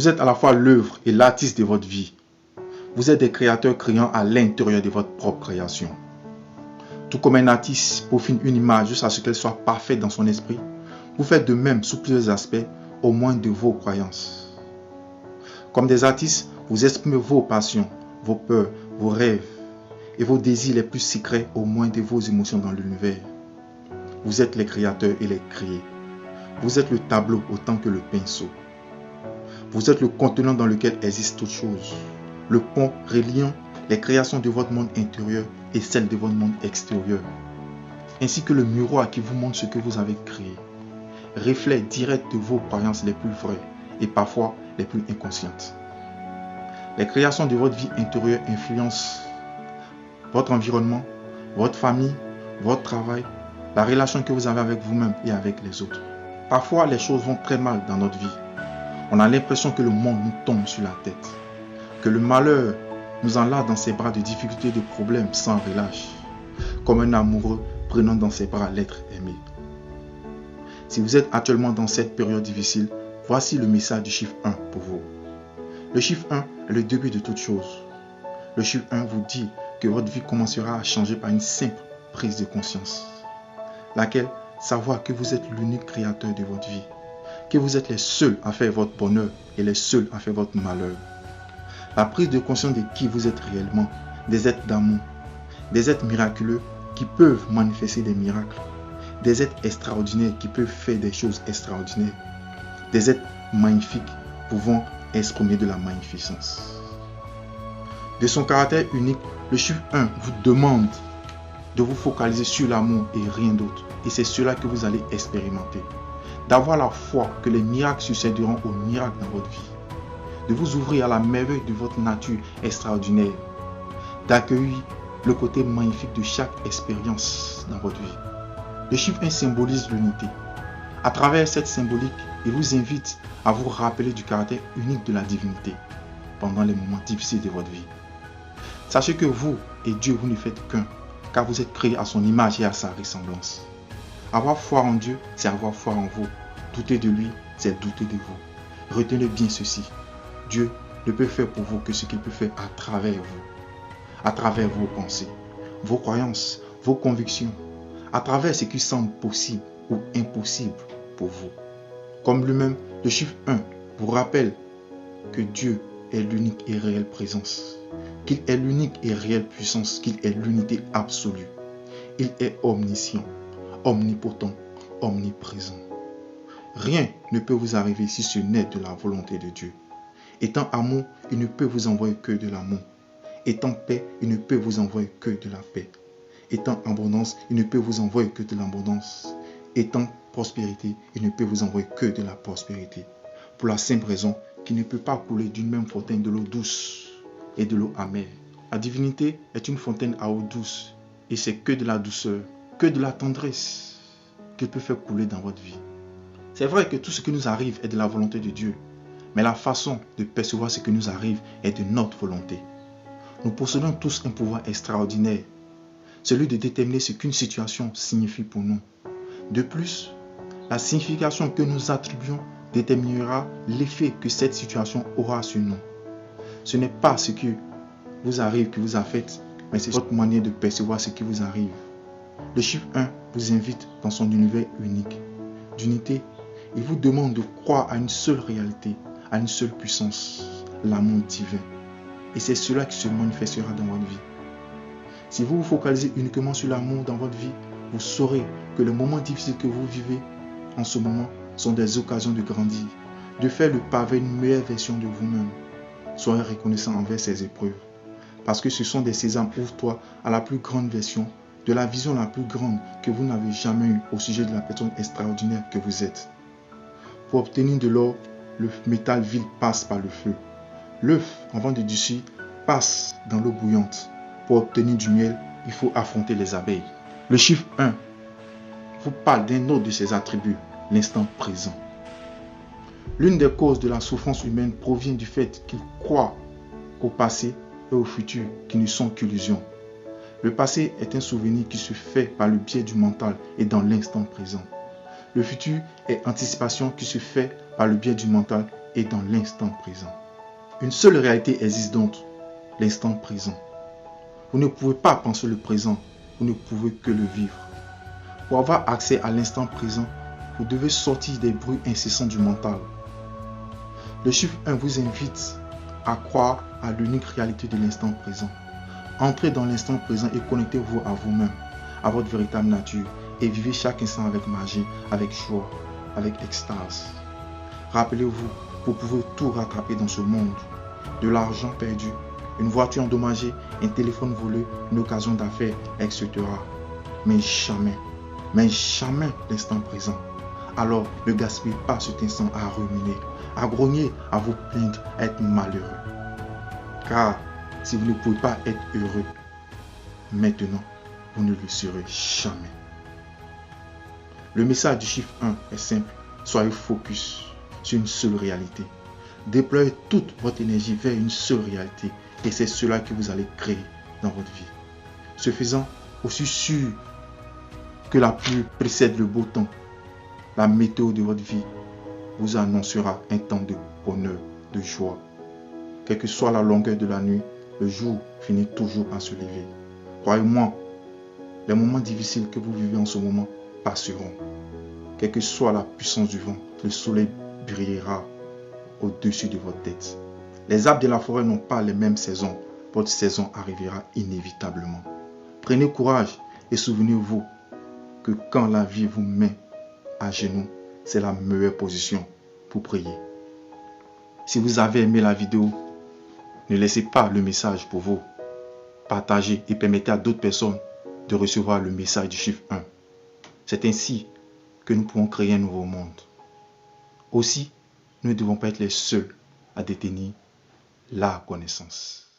Vous êtes à la fois l'œuvre et l'artiste de votre vie. Vous êtes des créateurs créant à l'intérieur de votre propre création. Tout comme un artiste peaufine une image jusqu'à ce qu'elle soit parfaite dans son esprit, vous faites de même sous plusieurs aspects, au moins de vos croyances. Comme des artistes, vous exprimez vos passions, vos peurs, vos rêves et vos désirs les plus secrets au moins de vos émotions dans l'univers. Vous êtes les créateurs et les créés. Vous êtes le tableau autant que le pinceau. Vous êtes le contenant dans lequel existe toute chose, le pont reliant les créations de votre monde intérieur et celles de votre monde extérieur, ainsi que le miroir qui vous montre ce que vous avez créé, reflet direct de vos croyances les plus vraies et parfois les plus inconscientes. Les créations de votre vie intérieure influencent votre environnement, votre famille, votre travail, la relation que vous avez avec vous-même et avec les autres. Parfois, les choses vont très mal dans notre vie. On a l'impression que le monde nous tombe sur la tête, que le malheur nous enlace dans ses bras de difficultés et de problèmes sans relâche, comme un amoureux prenant dans ses bras l'être aimé. Si vous êtes actuellement dans cette période difficile, voici le message du chiffre 1 pour vous. Le chiffre 1 est le début de toute chose. Le chiffre 1 vous dit que votre vie commencera à changer par une simple prise de conscience, laquelle savoir que vous êtes l'unique créateur de votre vie, que vous êtes les seuls à faire votre bonheur et les seuls à faire votre malheur. La prise de conscience de qui vous êtes réellement, des êtres d'amour, des êtres miraculeux qui peuvent manifester des miracles, des êtres extraordinaires qui peuvent faire des choses extraordinaires, des êtres magnifiques pouvant exprimer de la magnificence. De son caractère unique, le chiffre 1 vous demande de vous focaliser sur l'amour et rien d'autre. Et c'est cela que vous allez expérimenter. D'avoir la foi que les miracles succéderont aux miracles dans votre vie. De vous ouvrir à la merveille de votre nature extraordinaire. D'accueillir le côté magnifique de chaque expérience dans votre vie. Le chiffre 1 symbolise l'unité. À travers cette symbolique, il vous invite à vous rappeler du caractère unique de la divinité pendant les moments difficiles de votre vie. Sachez que vous et Dieu, vous ne faites qu'un, car vous êtes créés à son image et à sa ressemblance. Avoir foi en Dieu, c'est avoir foi en vous. Douter de lui, c'est douter de vous. Retenez bien ceci. Dieu ne peut faire pour vous que ce qu'il peut faire à travers vous, à travers vos pensées, vos croyances, vos convictions, à travers ce qui semble possible ou impossible pour vous. Comme lui-même, le chiffre 1 vous rappelle que Dieu est l'unique et réelle présence, qu'il est l'unique et réelle puissance, qu'il est l'unité absolue. Il est omniscient, omnipotent, omniprésent. Rien ne peut vous arriver si ce n'est de la volonté de Dieu. Étant amour, il ne peut vous envoyer que de l'amour. Étant paix, il ne peut vous envoyer que de la paix. Étant abondance, il ne peut vous envoyer que de l'abondance. Étant prospérité, il ne peut vous envoyer que de la prospérité. Pour la simple raison qu'il ne peut pas couler d'une même fontaine de l'eau douce et de l'eau amère. La divinité est une fontaine à eau douce et c'est que de la douceur, que de la tendresse qu'il peut faire couler dans votre vie. C'est vrai que tout ce qui nous arrive est de la volonté de Dieu, mais la façon de percevoir ce qui nous arrive est de notre volonté. Nous possédons tous un pouvoir extraordinaire, celui de déterminer ce qu'une situation signifie pour nous. De plus, la signification que nous attribuons déterminera l'effet que cette situation aura sur nous. Ce n'est pas ce qui vous arrive qui vous affecte, mais c'est votre manière de percevoir ce qui vous arrive. Le chiffre 1 vous invite dans son univers unique. D'unité, il vous demande de croire à une seule réalité, à une seule puissance, l'amour divin. Et c'est cela qui se manifestera dans votre vie. Si vous vous focalisez uniquement sur l'amour dans votre vie, vous saurez que les moments difficiles que vous vivez en ce moment sont des occasions de grandir, de faire le pas vers une meilleure version de vous-même. Soyez reconnaissant envers ces épreuves, parce que ce sont des sésames ouvre-toi à la plus grande version, de la vision la plus grande que vous n'avez jamais eue au sujet de la personne extraordinaire que vous êtes. Pour obtenir de l'or, le métal vil passe par le feu. L'œuf, avant de durcir, passe dans l'eau bouillante. Pour obtenir du miel, il faut affronter les abeilles. Le chiffre 1 vous parle d'un autre de ses attributs, l'instant présent. L'une des causes de la souffrance humaine provient du fait qu'il croit au passé et au futur qui ne sont qu'illusions. Le passé est un souvenir qui se fait par le biais du mental et dans l'instant présent. Le futur est anticipation qui se fait par le biais du mental et dans l'instant présent. Une seule réalité existe donc, l'instant présent. Vous ne pouvez pas penser le présent, vous ne pouvez que le vivre. Pour avoir accès à l'instant présent, vous devez sortir des bruits incessants du mental. Le chiffre 1 vous invite à croire à l'unique réalité de l'instant présent. Entrez dans l'instant présent et connectez-vous à vous-même, à votre véritable nature, et vivez chaque instant avec magie, avec joie, avec extase. Rappelez-vous, vous pouvez tout rattraper dans ce monde. De l'argent perdu, une voiture endommagée, un téléphone volé, une occasion d'affaires, etc. Mais jamais l'instant présent. Alors ne gaspillez pas cet instant à ruminer, à grogner, à vous plaindre, à être malheureux. Car si vous ne pouvez pas être heureux, maintenant, vous ne le serez jamais. Le message du chiffre 1 est simple. Soyez focus sur une seule réalité. Déployez toute votre énergie vers une seule réalité. Et c'est cela que vous allez créer dans votre vie. Ce faisant, aussi sûr que la pluie précède le beau temps, la météo de votre vie vous annoncera un temps de bonheur, de joie. Quelle que soit la longueur de la nuit, le jour finit toujours par se lever. Croyez-moi, les moments difficiles que vous vivez en ce moment passeront. Quelle que soit la puissance du vent, le soleil brillera au-dessus de votre tête. Les arbres de la forêt n'ont pas les mêmes saisons. Votre saison arrivera inévitablement. Prenez courage et souvenez-vous que quand la vie vous met à genoux, c'est la meilleure position pour prier. Si vous avez aimé la vidéo, ne laissez pas le message pour vous. Partagez et permettez à d'autres personnes de recevoir le message du chiffre 1. C'est ainsi que nous pouvons créer un nouveau monde. Aussi, nous ne devons pas être les seuls à détenir la connaissance.